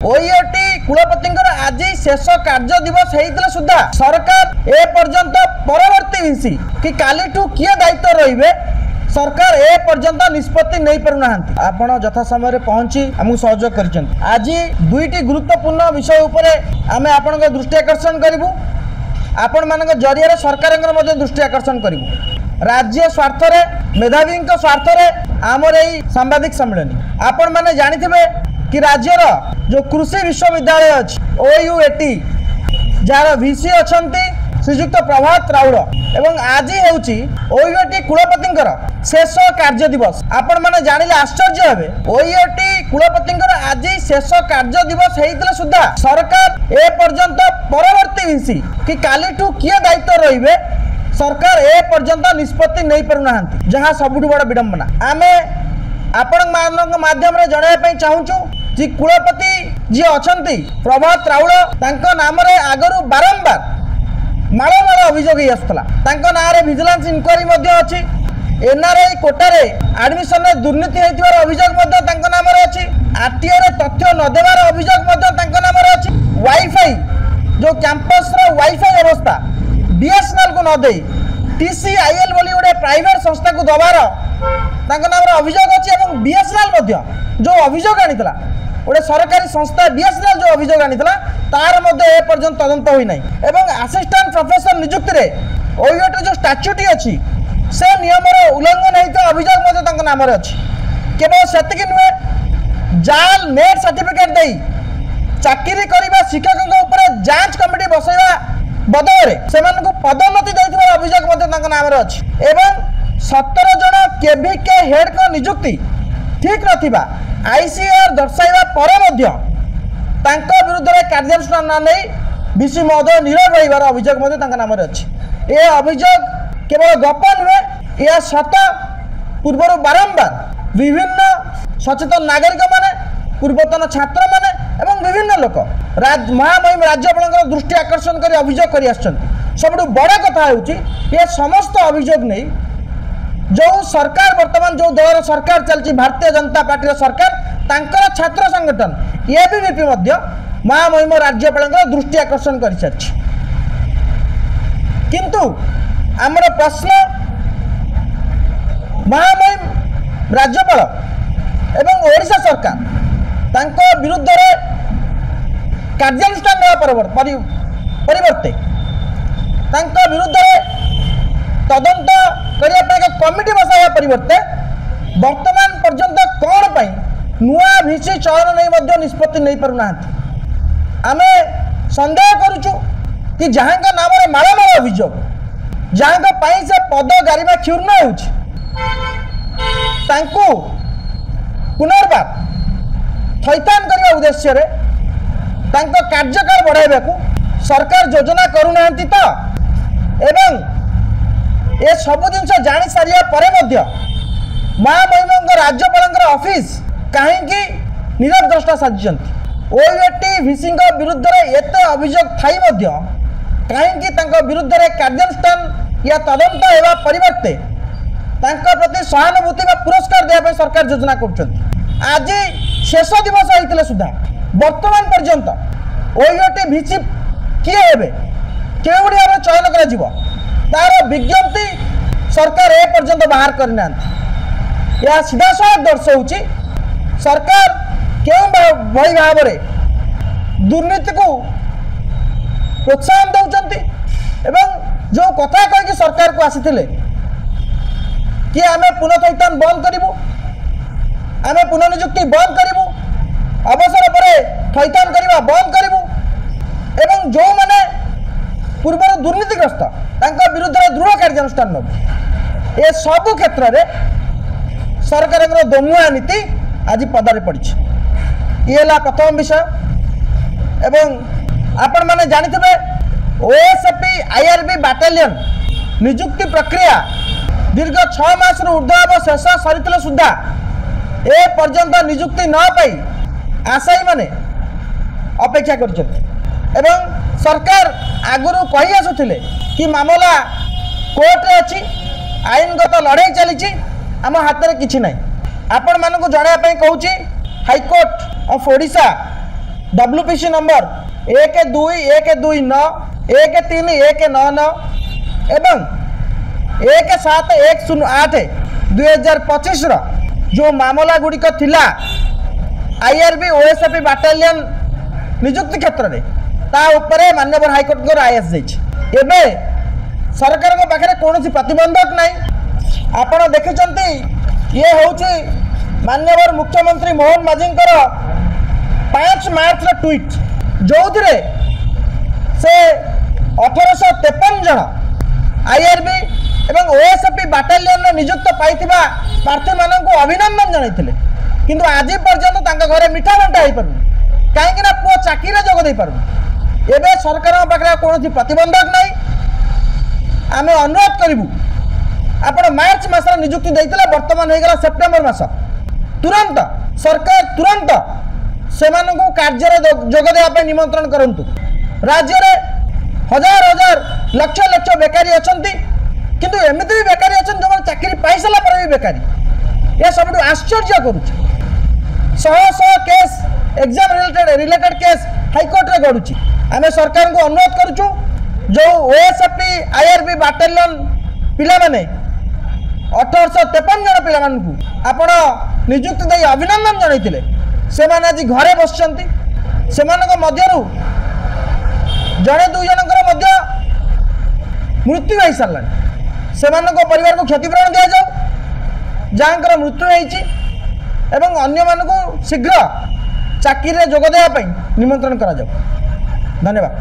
ओईओटी कुलपति आज शेष कार्य दिवस होता सुधा सरकार ए पर्यंत परवर्ती भिसी कि कालीठू किए दायित्व रे सरकार ए पर्यंत निष्पत्ति नहीं पारुना आपण यथा समय पहुंची आमको सहयोग कर आज दुईटी गुरुत्वपूर्ण विषय उपरे आमे आपण दृष्टि आकर्षण करूँ आपण मान जरिया सरकार दृष्टि आकर्षण करूँ राज्य स्वार्थ मेधावी स्वार्थ आमर यही सांबादिक सम्मेलन आपण मैंने जानी कि राज्यर जो कृषि विश्वविद्यालय अच्छी ओयूएटी जार भिसी अच्छा श्रीजुक्त प्रभात राउड़ एवं आज ओयूएटी कुलपति शेष कार्य दिवस आपण मैंने जानिले आश्चर्य हे ओयूएटी कुलपति आज शेष कार्य दिवस होता सुधा सरकार ए पर्यंत परवर्ती भिसी कि कालीठू किए दायित्व रे सरकार ए पर्यंत निष्पत्ति नहीं पारुना जहाँ सबुठ बड़ विडंबना आमे आपण माध्यम जनवाई चाहूँ जी कुलपति जी अच्छा प्रभात राउड़ तांको नाम आगरू बारंबार माड़ माड़ अभियोग आसला ना विजिलेंस इंक्वारी अच्छी एनआरआई कोटारे एडमिशन दुर्नीति होता अभियोग नाम अच्छी आरटीओ तथ्य नदेवार अभियोग नाम अच्छी वाईफाई जो कैंपस वाईफाई व्यवस्था बीएसएनएल को न दे टीसीआईएल बोली गोटे प्राइवेट संस्था को दबार नाम अभियोग अच्छी बीएसएनएल जो अभियोग आनीला गोटे सरकारी संस्था बीएसएनएल जो अभियोग आनीला तार एपर्यंत तदंत होना एवं आसिस्टेंट प्रोफेसर नियुक्ति ओयूएटी जो स्टाच्यूटी अच्छी से नियम उल्लंघन होता अभियोग नाम अच्छी केवल से नुहे जाल नेट सर्टिफिकेट दे चाकरी करने शिक्षकों जांच कमिटी बसैवा बदल से पदोन्नति देथिबा अभियोग नाम अच्छी एवं 17 जन केवीके हेड को नियुक्ति ठीक नथिबा आईसीआर दर्शाइबा परे मध्य तांको विरुद्ध में कार्यानुष्ठान न नहीं बीसी महोदय नीरव रहिबार अभियोग नाम अच्छी ए अभियोग केवल गप नुहे यह सत पूर्वर बारंबार विभिन्न सचेतन नागरिक माने पूर्वतन छात्र माने एवं विभिन्न लोक महामहिम राज्यपाल दृष्टि आकर्षण कर अभियोग कर सब बड़ कथा ये समस्त अभियोग नहीं जो सरकार वर्तमान जो दलर सरकार चलती भारतीय जनता पार्टी सरकार तांकर छात्र संगठन एबीवीपी महामहिम राज्यपाल दृष्टि आकर्षण कर सारी किंतु आमर प्रश्न महामहिम राज्यपाल एवं ओडिशा सरकार तांको विरुद्ध कार्यानुष्ठान परिवर्ते तांको विरुद्ध तदंत करने कमिटी बसाया परिवर्ते वर्तमान पर्यंत कौन पाई नुआ भिसी चयन नहीं निष्पत्ति नहीं पारुना आमे संदेह करुचु कि जहाँ नाम माड़ माड़ अभियोग जहाँ से पद गारिबा क्षुर्ण हो पुनर्बार थैथान करने उद्देश्य कार्यकाल बढ़ाइबा सरकार योजना करूना तो एवं ए सब जिन जानी सारिया परे मध्य महामहिम राज्यपाल ऑफिस कहीं नीरव द्रष्टा साजिंट ओयूएटी भिसी विरुद्ध एत अभियोग थाई कहीं विरुद्ध कार्यानुष्ठान या तदंत होगा परिवर्ते प्रति सहानुभूति पुरस्कार देवाई सरकार योजना कर आज शेष दिवस होता सुधा वर्तमान पर्यंत ओयूएटी भिसी किए हे केउड़ी भाव चयन कर तार विज्ञप्ति सरकार ए पर्यंत बाहर करना यह सीधा साफ दर्शाऊँगी सरकार क्यों भाई भाव में दुर्नीति को प्रोत्साहन दौरान एवं जो कथा कही सरकार को आसी कि आमे पुनः बंद करूँ आमे पुनर्निजुक्ति बंद करूँ अवसर पर थैथान करवा बंद करूँ एवं जो मैंने पूर्व दुर्नीतिग्रस्त विरुद्ध दृढ़ कार्यानुष्ठान नब ए सबु क्षेत्र में सरकार दमुआ नीति आज पदारे पड़ी ये प्रथम विषय एवं आपण मैंने जानी ओएसएपी आईआरबी बाटालियन निजुक्ति प्रक्रिया दीर्घ 6 मास ऊर्ध्व शेष सरी सुधा ए पर्यंत निजुक्ति न पाई आशायी माने अपेक्षा कर सरकार आगुरी कही आसुले कि मामला कोर्टे अच्छी आईनगत लड़ाई चली आम हाथ में किसी ना आपण मानक जनवाई कहूँ high court of Odisha WPC number 1212913139 एवं 171082 जो मामला गुड़िक थिला IRB OSFP बाटालियन निजुक्ति क्षेत्र में ता उपरे माननीय हाईकोर्ट को राय आसी एबे सरकार को पाखे कौन प्रतिबंधक नहीं आपण देखिचंती ये होची माननीय मुख्यमंत्री मोहन माझी 5 मार्च ट्वीट जो से 1853 जन IRB एवं OSFP बाटालियन नियुक्त पाइथिबा प्रार्थी मानक अभिनंदन जणाइथिले किंतु आज पर्यंत तांका घरे मिठा बंटा हो पार कहीं पुओ चाकरी जोग दे पार एवं सरकार पाखे कौन प्रतिबंधक नहीं आम अनुरोध करूँ आप मार्च मस निजुक्ति देते बर्तमान हो गला सेप्टेम्बर मास तुरंत सरकार तुरंत से कार्य जोग देवाई निमंत्रण करूँ राज्य में हजार हजार लक्ष लक्ष बेकारी अच्छा किंतु एमती भी बेकारी अच्छा जो चाकरी पाई सारा पर भी बेकारी यह सब आश्चर्य करुच्च शह शह case exam related case high court रे गड़ुची आम सरकार को अनुरोध करुचु जो OSFP IRB बाटालियन पिला माने 1853 जन पिला मानकु आपण नियुक्ति दे अभिनंदन जणाइथिले से माने आज घरे बसचंती सेमानक मध्यरु जड़े दुई जनकर मध्य मृत्यु हो सारा सेमानक परिवार को क्षतिपूरण दि जाऊ जहाँकर मृत्यु होती एवं अन्य मानक शीघ्र चाकरी जोग देवाई निमंत्रण करा जाऊ धन्यवाद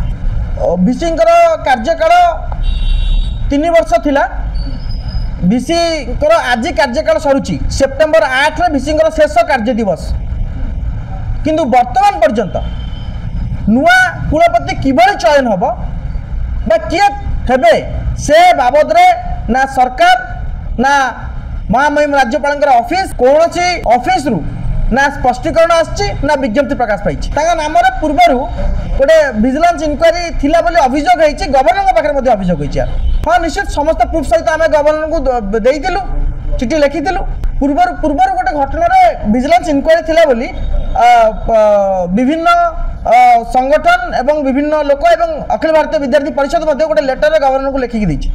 VC कार्यकाल 3 वर्ष थिला VC आज कार्यकाल सरुची सेप्टेम्बर 8 रे VC शेष कार्य दिवस किंतु वर्तमान पर्यंत नुआ कुलपति किभली चयन हम किए हेबे से बाबद रे ना सरकार ना महामहिम राज्यपाल ऑफिस कौन ऑफिस रु ना स्पष्टीकरण आछि ना विज्ञप्ति प्रकाश पाई नाम पूर्वर गोटे विजिलेंस इंक्वारी थिला बोली अभियोग होती गवर्नर पाखे अभियोग होती हाँ निश्चित समस्त प्रूफ सहित आम गवर्नर को देइथिलु चिठी लिखिथिलु पूर्वर गोटे घटना विजिलेंस इंक्वारी थिला बोली विभिन्न संगठन एवं विभिन्न लोक एवं अखिल भारतीय विद्यार्थी परिषद गोटे लेटर गवर्नर को लिखिकी देछि।